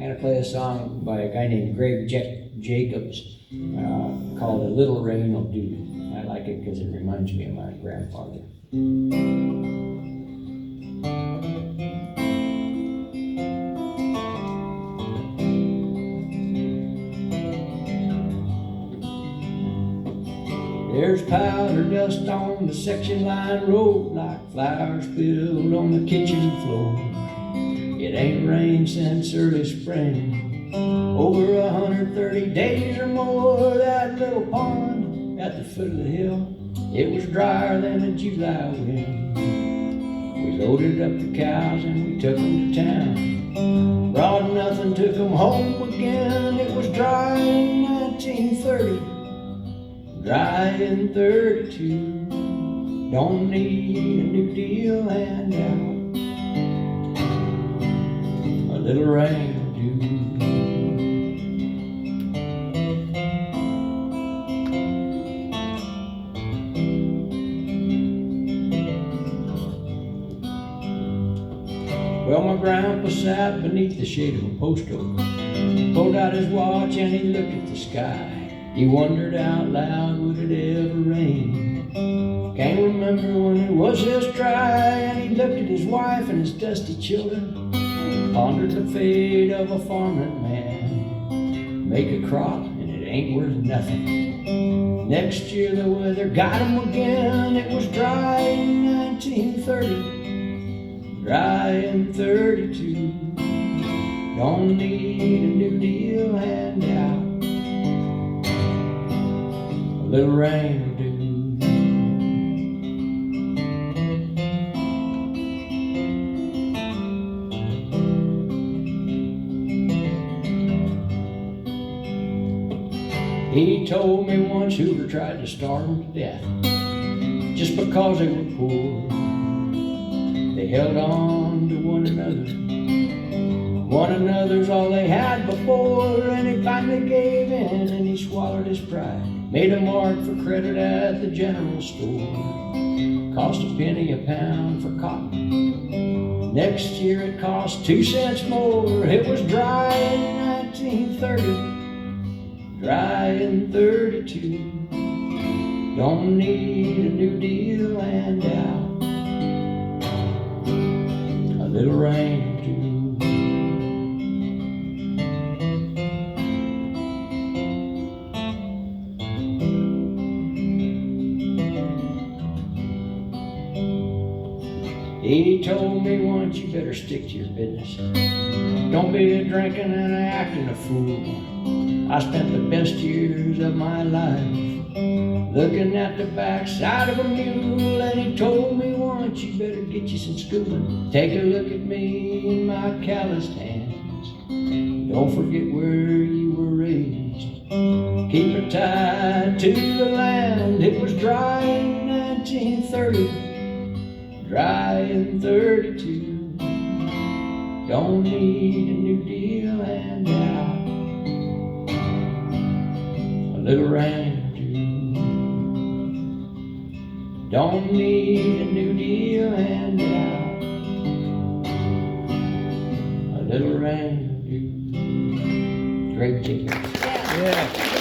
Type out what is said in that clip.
I'm gonna play a song by a guy named Greg Jacobs called "A Little Rain Will Do." I like it because it reminds me of my grandfather. There's powder dust on the section line road, like flowers spilled on the kitchen floor. It ain't rained since early spring, over 130 days or more. That little pond at the foot of the hill, it was drier than a July wind. We loaded up the cows and we took them to town. Brought nothing, took them home again. It was dry in 1930, dry in 32. Don't need a New Deal handout. A little rain will do. Well, my grandpa sat beneath the shade of a post oak, pulled out his watch and he looked at the sky. He wondered out loud, would it ever rain? Can't remember when it was this dry. And he looked at his wife and his dusty children, pondered the fate of a farming man. Make a crop and it ain't worth nothing. Next year the weather got him again. It was dry in 1930, dry in 32. Don't need a New Deal handout. A little rain will do. He told me once Hoover tried to starve them to death just because they were poor. They held on to one another. One another's all they had before. And he finally gave in and he swallowed his pride. Made a mark for credit at the general store. Cost a penny a pound for cotton. Next year it cost 2 cents more. It was dry in 1930. Dry in 32. Don't need a New Deal handout. A little rain will do. He told me once, you better stick to your business. Don't be a drinking and acting a fool. I spent the best years of my life looking at the backside of a mule. And he told me once, you better get you some schooling. Take a look at me and my calloused hands. Don't forget where you were raised. Keep it tied to the land. It was dry in 1930, dry in 32. Don't need a New Deal handout. A little rain will do. Don't need a New Deal handout. A little rain will do. Great ticket. Yeah.